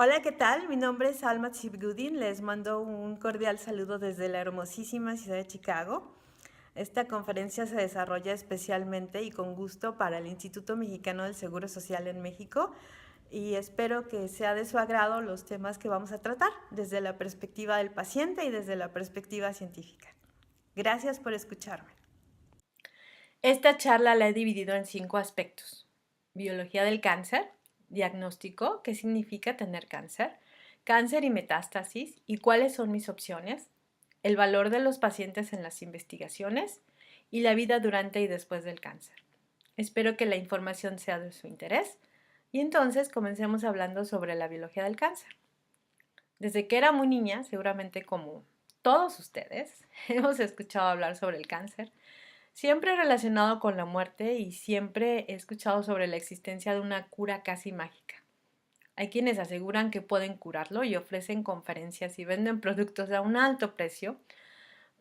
Hola, ¿qué tal? Mi nombre es Alma Tsibgudin. Les mando un cordial saludo desde la hermosísima ciudad de Chicago. Esta conferencia se desarrolla especialmente y con gusto para el Instituto Mexicano del Seguro Social en México y espero que sea de su agrado los temas que vamos a tratar desde la perspectiva del paciente y desde la perspectiva científica. Gracias por escucharme. Esta charla la he dividido en 5 aspectos. Biología del cáncer, diagnóstico, qué significa tener cáncer, cáncer y metástasis y cuáles son mis opciones, el valor de los pacientes en las investigaciones y la vida durante y después del cáncer. Espero que la información sea de su interés y entonces comencemos hablando sobre la biología del cáncer. Desde que era muy niña, seguramente como todos ustedes, hemos escuchado hablar sobre el cáncer. Siempre relacionado con la muerte y siempre he escuchado sobre la existencia de una cura casi mágica. Hay quienes aseguran que pueden curarlo y ofrecen conferencias y venden productos a un alto precio,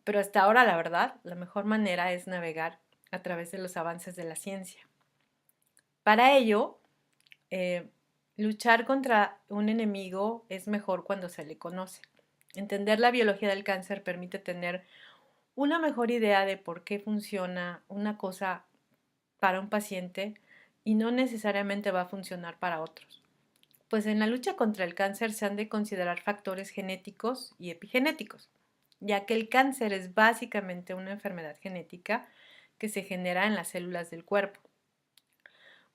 pero hasta ahora la verdad, la mejor manera es navegar a través de los avances de la ciencia. Para ello, eh, luchar contra un enemigo es mejor cuando se le conoce. Entender la biología del cáncer permite tener una mejor idea de por qué funciona una cosa para un paciente y no necesariamente va a funcionar para otros. Pues en la lucha contra el cáncer se han de considerar factores genéticos y epigenéticos, ya que el cáncer es básicamente una enfermedad genética que se genera en las células del cuerpo.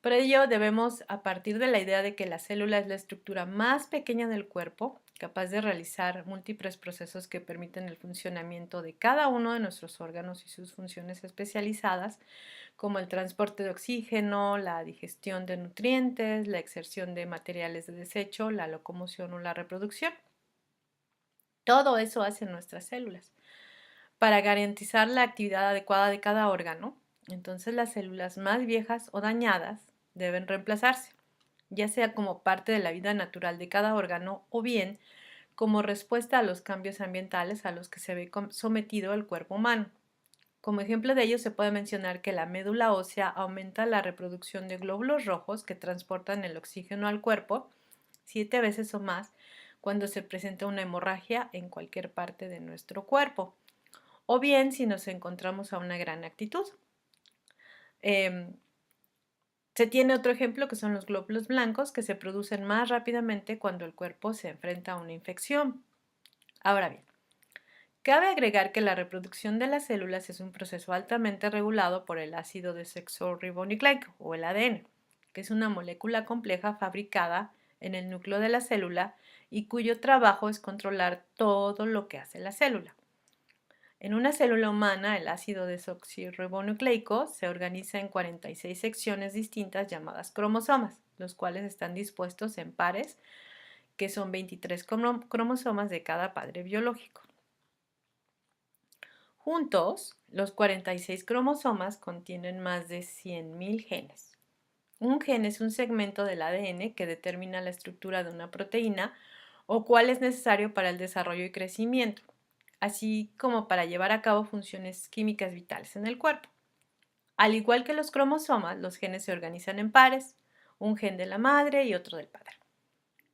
Por ello, debemos, a partir de la idea de que la célula es la estructura más pequeña del cuerpo, capaz de realizar múltiples procesos que permiten el funcionamiento de cada uno de nuestros órganos y sus funciones especializadas, como el transporte de oxígeno, la digestión de nutrientes, la exerción de materiales de desecho, la locomoción o la reproducción. Todo eso hacen nuestras células. Para garantizar la actividad adecuada de cada órgano, entonces las células más viejas o dañadas deben reemplazarse, ya sea como parte de la vida natural de cada órgano o bien como respuesta a los cambios ambientales a los que se ve sometido el cuerpo humano. Como ejemplo de ello se puede mencionar que la médula ósea aumenta la reproducción de glóbulos rojos que transportan el oxígeno al cuerpo 7 veces o más cuando se presenta una hemorragia en cualquier parte de nuestro cuerpo, o bien si nos encontramos a una gran actitud. Se tiene otro ejemplo que son los glóbulos blancos que se producen más rápidamente cuando el cuerpo se enfrenta a una infección. Ahora bien, cabe agregar que la reproducción de las células es un proceso altamente regulado por el ácido desoxirribonucleico o el ADN, que es una molécula compleja fabricada en el núcleo de la célula y cuyo trabajo es controlar todo lo que hace la célula. En una célula humana, el ácido desoxirribonucleico se organiza en 46 secciones distintas llamadas cromosomas, los cuales están dispuestos en pares, que son 23 cromosomas de cada padre biológico. Juntos, los 46 cromosomas contienen más de 100.000 genes. Un gen es un segmento del ADN que determina la estructura de una proteína o cuál es necesario para el desarrollo y crecimiento, así como para llevar a cabo funciones químicas vitales en el cuerpo. Al igual que los cromosomas, los genes se organizan en pares, un gen de la madre y otro del padre.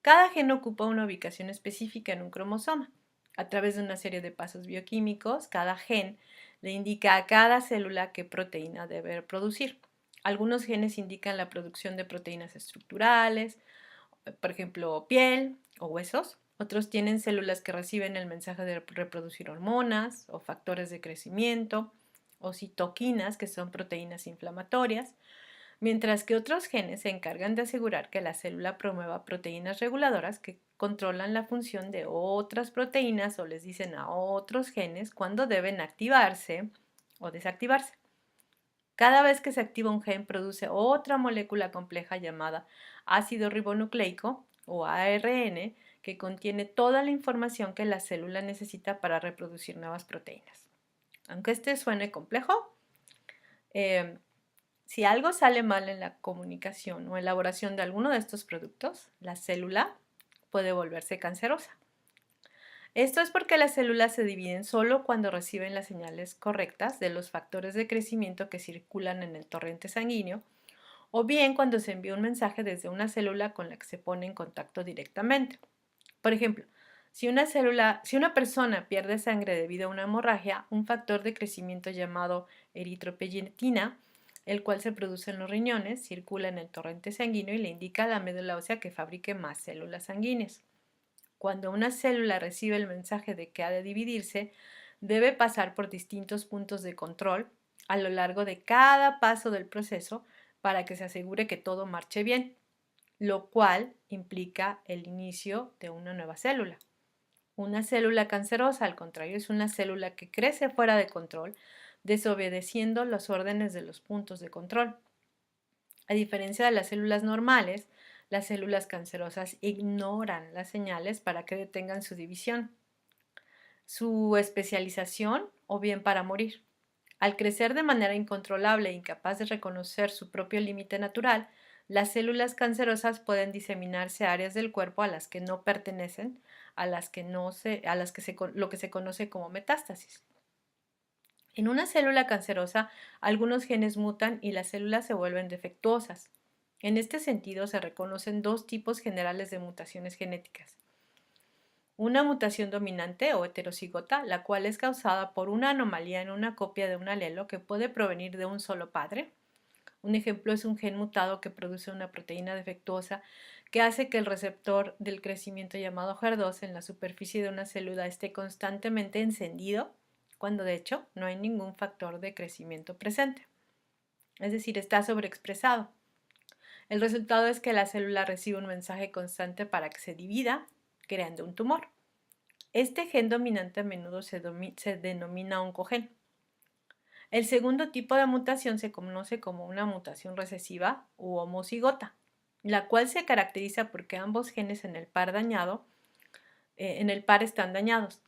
Cada gen ocupa una ubicación específica en un cromosoma. A través de una serie de pasos bioquímicos, cada gen le indica a cada célula qué proteína debe producir. Algunos genes indican la producción de proteínas estructurales, por ejemplo, piel o huesos. Otros tienen células que reciben el mensaje de reproducir hormonas o factores de crecimiento o citoquinas, que son proteínas inflamatorias, mientras que otros genes se encargan de asegurar que la célula promueva proteínas reguladoras que controlan la función de otras proteínas o les dicen a otros genes cuándo deben activarse o desactivarse. Cada vez que se activa un gen produce otra molécula compleja llamada ácido ribonucleico o ARN que contiene toda la información que la célula necesita para reproducir nuevas proteínas. Aunque este suene complejo, eh, si algo sale mal en la comunicación o elaboración de alguno de estos productos, la célula puede volverse cancerosa. Esto es porque las células se dividen solo cuando reciben las señales correctas de los factores de crecimiento que circulan en el torrente sanguíneo o bien cuando se envía un mensaje desde una célula con la que se pone en contacto directamente. Por ejemplo, si una persona pierde sangre debido a una hemorragia, un factor de crecimiento llamado eritropoyetina, el cual se produce en los riñones, circula en el torrente sanguíneo y le indica a la médula ósea que fabrique más células sanguíneas. Cuando una célula recibe el mensaje de que ha de dividirse, debe pasar por distintos puntos de control a lo largo de cada paso del proceso para que se asegure que todo marche bien, lo cual implica el inicio de una nueva célula. Una célula cancerosa, al contrario, es una célula que crece fuera de control, desobedeciendo las órdenes de los puntos de control. A diferencia de las células normales, las células cancerosas ignoran las señales para que detengan su división, su especialización o bien para morir. Al crecer de manera incontrolable e incapaz de reconocer su propio límite natural, las células cancerosas pueden diseminarse a áreas del cuerpo a las que no pertenecen, lo que se conoce como metástasis. En una célula cancerosa, algunos genes mutan y las células se vuelven defectuosas. En este sentido, se reconocen dos tipos generales de mutaciones genéticas. Una mutación dominante o heterocigota, la cual es causada por una anomalía en una copia de un alelo que puede provenir de un solo padre. Un ejemplo es un gen mutado que produce una proteína defectuosa que hace que el receptor del crecimiento llamado HER2 en la superficie de una célula esté constantemente encendido, cuando de hecho no hay ningún factor de crecimiento presente. Es decir, está sobreexpresado. El resultado es que la célula recibe un mensaje constante para que se divida, creando un tumor. Este gen dominante a menudo se denomina oncogen. El segundo tipo de mutación se conoce como una mutación recesiva u homocigota, la cual se caracteriza porque ambos genes en el par están dañados.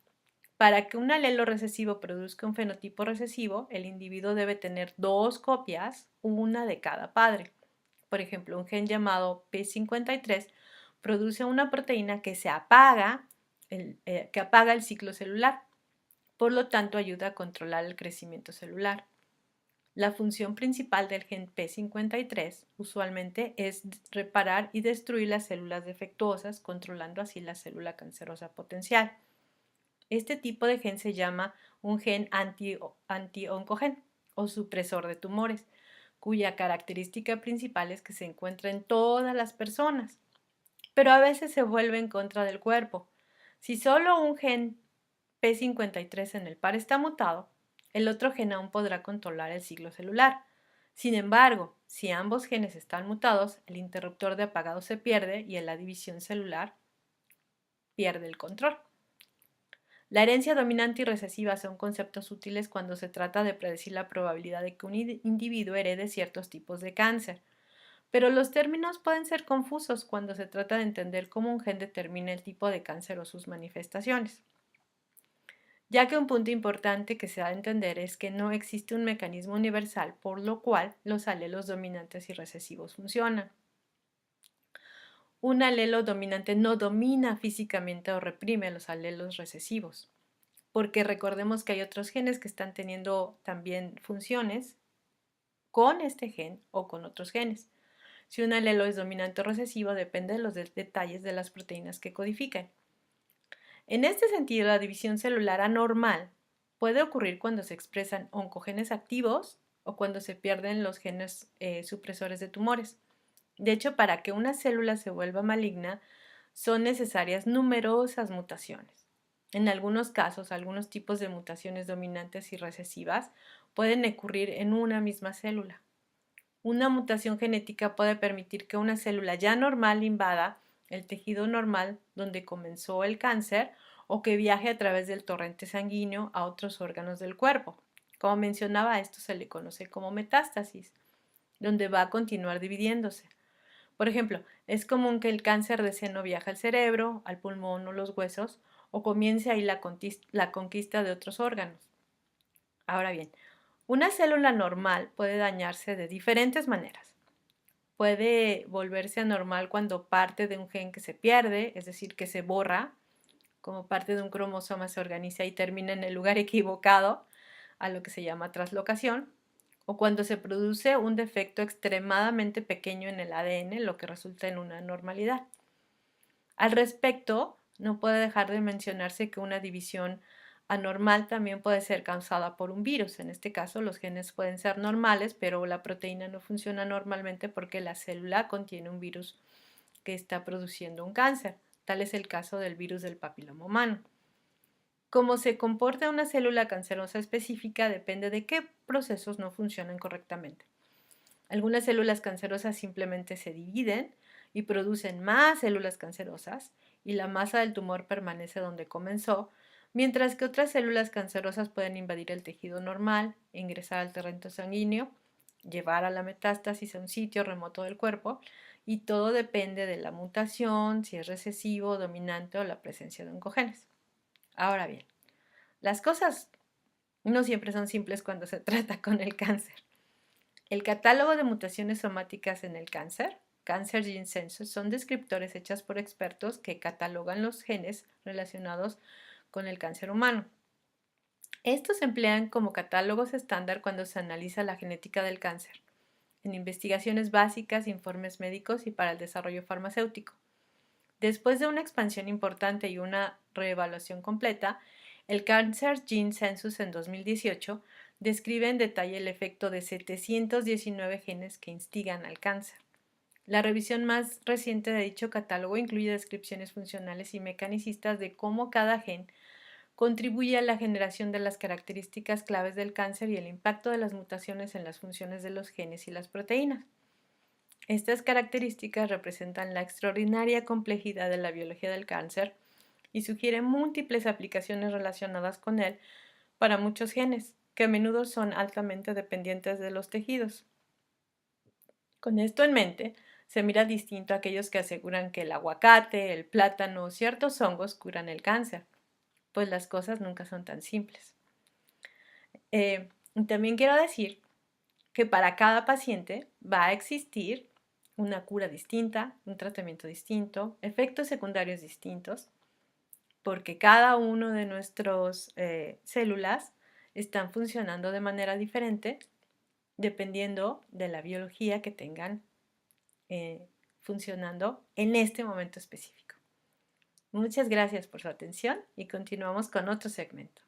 Para que un alelo recesivo produzca un fenotipo recesivo, el individuo debe tener dos copias, una de cada padre. Por ejemplo, un gen llamado P53 produce una proteína que apaga el ciclo celular. Por lo tanto, ayuda a controlar el crecimiento celular. La función principal del gen P53 usualmente es reparar y destruir las células defectuosas, controlando así la célula cancerosa potencial. Este tipo de gen se llama un gen anti-oncogen o supresor de tumores, cuya característica principal es que se encuentra en todas las personas, pero a veces se vuelve en contra del cuerpo. Si solo un gen P53 en el par está mutado, el otro gen aún podrá controlar el ciclo celular. Sin embargo, si ambos genes están mutados, el interruptor de apagado se pierde y en la división celular pierde el control. La herencia dominante y recesiva son conceptos útiles cuando se trata de predecir la probabilidad de que un individuo herede ciertos tipos de cáncer, pero los términos pueden ser confusos cuando se trata de entender cómo un gen determina el tipo de cáncer o sus manifestaciones, ya que un punto importante que se da a entender es que no existe un mecanismo universal por lo cual los alelos dominantes y recesivos funcionan. Un alelo dominante no domina físicamente o reprime los alelos recesivos, porque recordemos que hay otros genes que están teniendo también funciones con este gen o con otros genes. Si un alelo es dominante o recesivo depende de los detalles de las proteínas que codifican. En este sentido, la división celular anormal puede ocurrir cuando se expresan oncogenes activos o cuando se pierden los genes supresores de tumores. De hecho, para que una célula se vuelva maligna, son necesarias numerosas mutaciones. En algunos casos, algunos tipos de mutaciones dominantes y recesivas pueden ocurrir en una misma célula. Una mutación genética puede permitir que una célula ya normal invada el tejido normal donde comenzó el cáncer o que viaje a través del torrente sanguíneo a otros órganos del cuerpo. Como mencionaba, esto se le conoce como metástasis, donde va a continuar dividiéndose. Por ejemplo, es común que el cáncer de seno viaje al cerebro, al pulmón o los huesos, o comience ahí la conquista de otros órganos. Ahora bien, una célula normal puede dañarse de diferentes maneras. Puede volverse anormal cuando parte de un gen que se pierde, es decir, que se borra, como parte de un cromosoma se organiza y termina en el lugar equivocado, a lo que se llama translocación, o cuando se produce un defecto extremadamente pequeño en el ADN, lo que resulta en una anormalidad. Al respecto, no puede dejar de mencionarse que una división anormal también puede ser causada por un virus. En este caso, los genes pueden ser normales, pero la proteína no funciona normalmente porque la célula contiene un virus que está produciendo un cáncer. Tal es el caso del virus del papiloma humano. Cómo se comporta una célula cancerosa específica depende de qué procesos no funcionan correctamente. Algunas células cancerosas simplemente se dividen y producen más células cancerosas y la masa del tumor permanece donde comenzó, mientras que otras células cancerosas pueden invadir el tejido normal, ingresar al torrente sanguíneo, llevar a la metástasis a un sitio remoto del cuerpo, y todo depende de la mutación, si es recesivo, dominante o la presencia de oncogenes. Ahora bien, las cosas no siempre son simples cuando se trata con el cáncer. El catálogo de mutaciones somáticas en el cáncer, Cancer Gene Census, son descriptores hechos por expertos que catalogan los genes relacionados con el cáncer humano. Estos se emplean como catálogos estándar cuando se analiza la genética del cáncer, en investigaciones básicas, informes médicos y para el desarrollo farmacéutico. Después de una expansión importante y una reevaluación completa, el Cancer Gene Census en 2018 describe en detalle el efecto de 719 genes que instigan al cáncer. La revisión más reciente de dicho catálogo incluye descripciones funcionales y mecanicistas de cómo cada gen contribuye a la generación de las características claves del cáncer y el impacto de las mutaciones en las funciones de los genes y las proteínas. Estas características representan la extraordinaria complejidad de la biología del cáncer y sugieren múltiples aplicaciones relacionadas con él para muchos genes, que a menudo son altamente dependientes de los tejidos. Con esto en mente, se mira distinto a aquellos que aseguran que el aguacate, el plátano o ciertos hongos curan el cáncer, pues las cosas nunca son tan simples. También quiero decir que para cada paciente va a existir una cura distinta, un tratamiento distinto, efectos secundarios distintos, porque cada uno de nuestras células están funcionando de manera diferente dependiendo de la biología que tengan funcionando en este momento específico. Muchas gracias por su atención y continuamos con otro segmento.